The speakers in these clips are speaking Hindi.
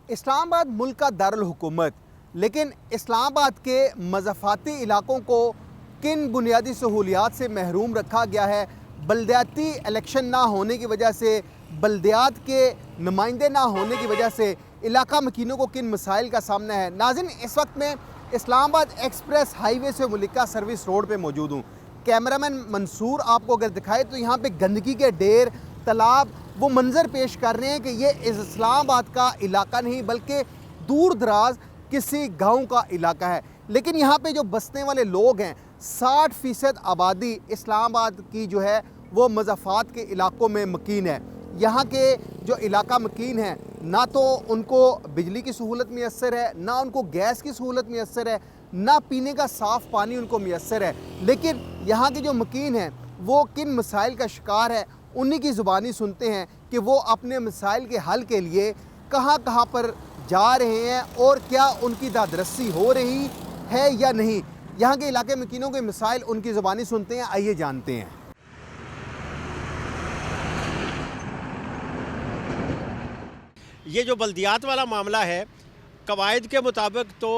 इस्लामाबाद मुल्क का दारुल हुकूमत, लेकिन इस्लामाबाद के मज़ाफ़ाती इलाकों को किन बुनियादी सहूलियात से महरूम रखा गया है? बल्दियाती इलेक्शन ना होने की वजह से, बल्दियात के नुमाइंदे ना होने की वजह से इलाका मकीनों को किन मसाइल का सामना है? नाज़रीन, इस वक्त मैं इस्लामाबाद एक्सप्रेस हाईवे से मुलिका सर्विस रोड पर मौजूद हूँ। कैमरामैन मंसूर आपको अगर दिखाए तो यहाँ पे गंदगी के ढेर, तालाब वो मंजर पेश कर रहे हैं कि ये इस्लामाबाद का इलाका नहीं बल्कि दूर दराज किसी गांव का इलाका है। लेकिन यहाँ पे जो बसने वाले लोग हैं, 60% आबादी इस्लामाबाद की जो है वो मज़ाफ़ात के इलाकों में मकीन है। यहाँ के जो इलाका मकीन है, ना तो उनको बिजली की सहूलत मैसर है, ना उनको गैस की सहूलत मैसर है, ना पीने का साफ़ पानी उनको मैसर है। लेकिन यहाँ के जो मकीन हैं वो किन मसाइल का शिकार है, उन्हीं की ज़ुबानी सुनते हैं कि वो अपने मसाइल के हल के लिए कहाँ कहाँ पर जा रहे हैं और क्या उनकी दादरसी हो रही है या नहीं। यहाँ के इलाके मकीनों के मसाइल उनकी ज़ुबानी सुनते हैं, आइए जानते हैं। ये जो बल्दियात वाला मामला है, कवायद के मुताबिक तो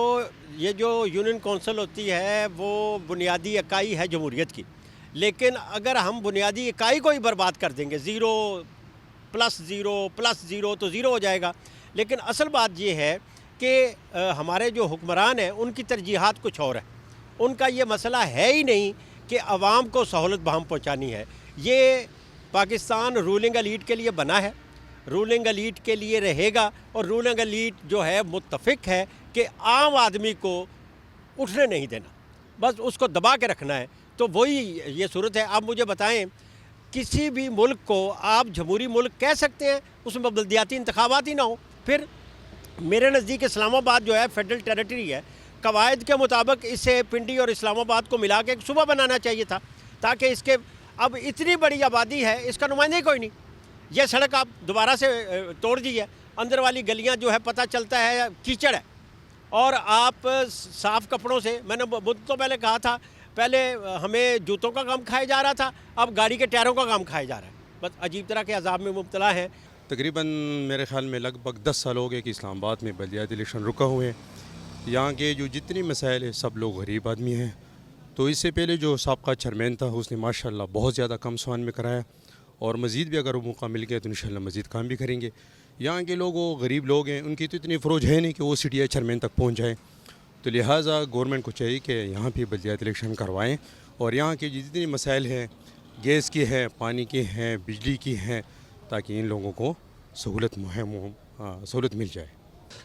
ये जो यूनियन कौंसिल होती है वो बुनियादी इकाई है जमहूरियत की। लेकिन अगर हम बुनियादी इकाई को ही बर्बाद कर देंगे, ज़ीरो प्लस ज़ीरो तो ज़ीरो हो जाएगा। लेकिन असल बात ये है कि हमारे जो हुक्मरान हैं उनकी तरजीहात कुछ और है। उनका ये मसला है ही नहीं कि आवाम को सहूलत बहम पहुँचानी है। ये पाकिस्तान रूलिंग एलीट के लिए बना है, रूलिंग एलीट के लिए रहेगा, और रूलिंग एलीट जो है मुत्तफ़िक है कि आम आदमी को उठने नहीं देना, बस उसको दबा के रखना है। तो वही ये सूरत है। आप मुझे बताएं, किसी भी मुल्क को आप जमहूरी मुल्क कह सकते हैं उसमें बल्दियाती इंतखाबात ही ना हो? फिर मेरे नज़दीक इस्लामाबाद जो है फेडरल टेरिटरी है। कवायद के मुताबिक इसे पिंडी और इस्लामाबाद को मिला के एक सूबा बनाना चाहिए था, ताकि इसके अब इतनी बड़ी आबादी है, इसका नुमाइंदा ही कोई नहीं। यह सड़क आप दोबारा से तोड़ दी है, अंदर वाली गलियां जो है पता चलता है कीचड़ है। और आप साफ़ कपड़ों से, मैंने मुद्दों पहले कहा था, पहले हमें जूतों का काम खाया जा रहा था, अब गाड़ी के टायरों का काम खाया जा रहा है। बस अजीब तरह के अजाब में मुब्तला है। तकरीबन मेरे ख्याल में लगभग 10 साल हो गए कि इस्लामाबाद में बल्दियाती इलेक्शन रुका हुए हैं। यहाँ के जो जितनी मसाइल है सब लोग गरीब आदमी हैं। तो इससे पहले जो साबका चेयरमैन था उसने माशाल्लाह बहुत ज़्यादा कम समान में कराया, और मज़ीद भी अगर वो मौका मिल गया तो इंशाल्लाह मज़ीद काम भी करेंगे। यहाँ के लोग वो गरीब लोग हैं, उनकी तो इतनी फ़रोज है नहीं कि वो CDI चेयरमैन तक पहुँच जाए। तो लिहाजा गवर्नमेंट को चाहिए कि यहाँ भी बल्दियाती इलेक्शन करवाएँ, और यहाँ के जितनी मसाइल हैं, गैस की है, पानी की हैं, बिजली की हैं, ताकि इन लोगों को सहूलत मिल जाए।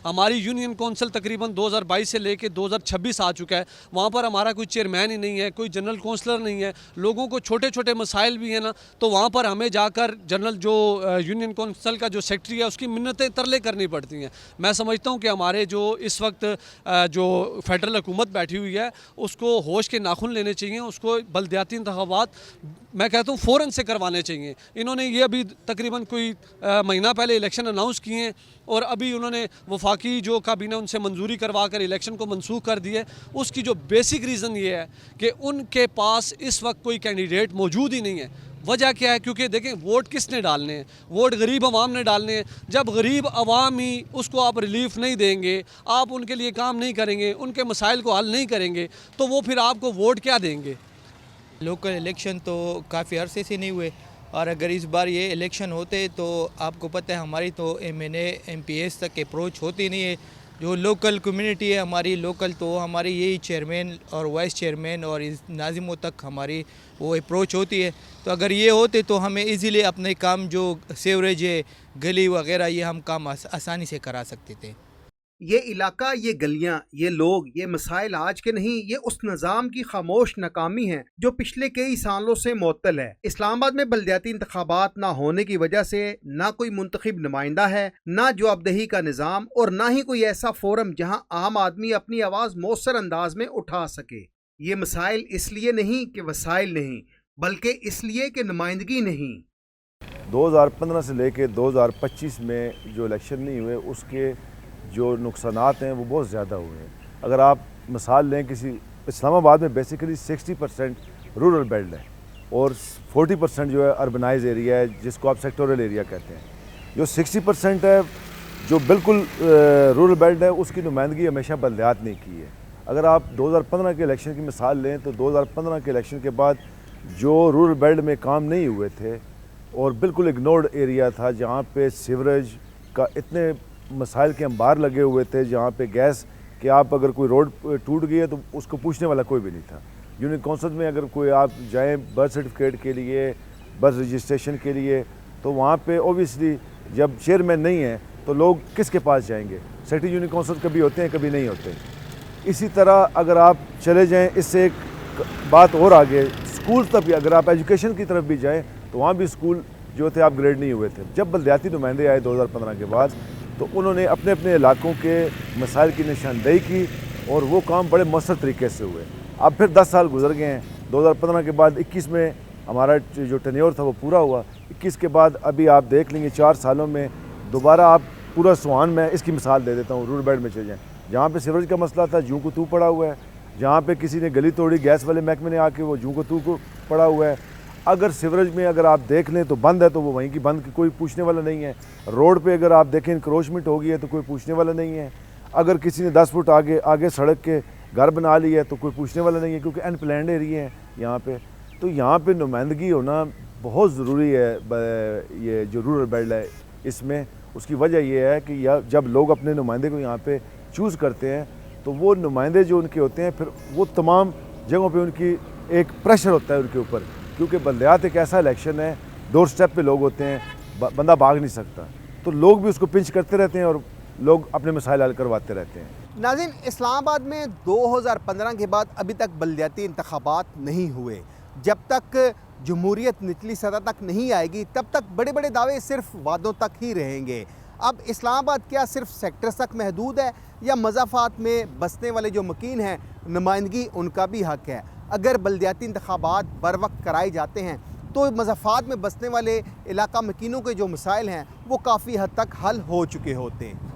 हमारी यूनियन कौंसिल तकरीबन 2022 से लेके 2026 आ चुका है। वहाँ पर हमारा कोई चेयरमैन ही नहीं है, कोई जनरल कौंसलर नहीं है। लोगों को छोटे छोटे मसाइल भी हैं ना, तो वहाँ पर हमें जाकर जनरल जो यूनियन कौंसिल का जो सेक्रेटरी है उसकी मिन्नतें तरले करनी पड़ती हैं। मैं समझता हूँ कि हमारे जो इस वक्त जो फेडरल हुकूमत बैठी हुई है उसको होश के नाखून लेने चाहिए। उसको बल्दियाती इंतखाबात मैं कहता हूँ फ़ौरन से करवाने चाहिए। इन्होंने ये अभी तकरीबन कोई महीना पहले इलेक्शन अनाउंस किए हैं, और अभी उन्होंने वफाकी जो काबीना उनसे मंजूरी करवा कर इलेक्शन को मनसूख कर दिए। उसकी जो बेसिक रीज़न ये है कि उनके पास इस वक्त कोई कैंडिडेट मौजूद ही नहीं है। वजह क्या है? क्योंकि देखें, वोट किसने डालने हैं? वोट गरीब आवाम ने डालने हैं। जब गरीब आवाम ही उसको आप रिलीफ नहीं देंगे, आप उनके लिए काम नहीं करेंगे, उनके मसाइल को हल नहीं करेंगे, तो वो फिर आपको वोट क्या देंगे? लोकल इलेक्शन तो काफ़ी अरसे से नहीं हुए, और अगर इस बार ये इलेक्शन होते तो आपको पता है हमारी तो MNA MPs तक अप्रोच होती नहीं है। जो लोकल कम्युनिटी है हमारी लोकल, तो हमारी यही चेयरमैन और वाइस चेयरमैन और इस नाजिमों तक हमारी वो अप्रोच होती है। तो अगर ये होते तो हमें इजीली अपने काम जो सीवरेज है, गली वगैरह, ये हम काम आसानी से करा सकते थे। ये इलाका, ये गलियां, ये लोग, ये मसाइल आज के नहीं, ये उस निज़ाम की खामोश नाकामी है जो पिछले कई सालों से मुअत्तल है। इस्लामाबाद में बल्दियाती इंतखाबात ना होने की वजह से ना कोई मुंतखब नुमाइंदा है, ना जवाबदेही का निज़ाम, और ना ही कोई ऐसा फोरम जहां आम आदमी अपनी आवाज़ मौसर अंदाज में उठा सके। ये मसाइल इसलिए नहीं कि वसाइल नहीं, बल्कि इसलिए कि नुमाइंदगी नहीं। 2015 से लेकर 2025 में जो इलेक्शन नहीं हुए उसके जो नुकसानात हैं वो बहुत ज़्यादा हुए हैं। अगर आप मिसाल लें, किसी इस्लामाबाद में बेसिकली 60% रूरल बेल्ट है और 40% जो है अर्बनाइज एरिया है, जिसको आप सेक्टोरल एरिया कहते हैं। जो 60% है जो बिल्कुल रूरल बेल्ट है उसकी नुमाइंदगी हमेशा बल्दियात ने की है। अगर आप 2015 के इलेक्शन की मिसाल लें तो 2015 के इलेक्शन के बाद जो रूरल बेल्ट में काम नहीं हुए थे और बिल्कुल इग्नोर्ड एरिया था, जहाँ पे सीवरेज का इतने मसाइल के अंबार लगे हुए थे, जहाँ पे गैस कि आप अगर कोई रोड टूट गई है तो उसको पूछने वाला कोई भी नहीं था। यूनियन कौंसिल में अगर कोई आप जाएँ बर्थ सर्टिफिकेट के लिए, बर्थ रजिस्ट्रेशन के लिए, तो वहाँ पे ओबियसली जब चेयरमैन नहीं है तो लोग किसके पास जाएंगे? सेक्रेटरी यूनियन कौंसिल कभी होते हैं, कभी नहीं होते। इसी तरह अगर आप चले जाएं, इससे एक बात और आगे, स्कूल तक भी अगर आप एजुकेशन की तरफ भी जाएं तो वहाँ भी स्कूल जो थे अपग्रेड नहीं हुए थे। जब बल्दियाती नुमाइंदे आए 2015 के बाद तो उन्होंने अपने अपने इलाकों के मसाइल की निशानदेही की और वो काम बड़े मौसर तरीके से हुए। अब फिर 10 साल गुजर गए हैं। 2015 के बाद 21 में हमारा जो टेन्योर था वो पूरा हुआ। 21 के बाद अभी आप देख लेंगे 4 सालों में दोबारा आप पूरा सुहान में इसकी मिसाल दे देता हूँ, रूरल बेल्ट में चले जाएँ, जहाँ पे सीवरेज का मसला था जूं को तू पड़ा हुआ है, जहाँ पे किसी ने गली तोड़ी गैस वाले महकमे ने आके वो जूं को तू को पड़ा हुआ है। अगर सीवरेज में अगर आप देख लें तो बंद है तो वो वहीं की बंद की कोई पूछने वाला नहीं है। रोड पे अगर आप देखें इंक्रोचमेंट हो गई है तो कोई पूछने वाला नहीं है। अगर किसी ने 10 फुट आगे सड़क के घर बना लिया है तो कोई पूछने वाला नहीं है, क्योंकि अनप्लैंड एरिया है यहाँ पे। तो यहाँ पे नुमाइंदगी होना बहुत ज़रूरी है। ये जो रूरल बेल्ट है इसमें उसकी वजह यह है कि जब लोग अपने नुमाइंदे को यहाँ पे चूज़ करते हैं तो वो नुमाइंदे जो उनके होते हैं फिर वो तमाम जगहों पे उनकी एक प्रेशर होता है उनके ऊपर, क्योंकि बल्दियात एक ऐसा इलेक्शन है, डोर स्टेप पे लोग होते हैं, बंदा भाग नहीं सकता, तो लोग भी उसको पिंच करते रहते हैं और लोग अपने मसाइल हल करवाते रहते हैं। नाज़रीन, इस्लामाबाद में 2015 के बाद अभी तक बल्दियाती इंतखाबात नहीं हुए। जब तक जमहूरियत निचली सतह तक नहीं आएगी तब तक बड़े बड़े दावे सिर्फ वादों तक ही रहेंगे। अब इस्लामाबाद क्या सिर्फ सेक्टर्स तक महदूद है या मज़ाफ़ात में बसने वाले जो मकीन हैं नुमाइंदगी उनका भी हक़ है? अगर बल्दियाती इंतखाबात बर वक्त कराए जाते हैं तो मज़ाफ़ात में बसने वाले इलाका मकीनों के जो मसाइल हैं वो काफ़ी हद तक हल हो चुके होते हैं।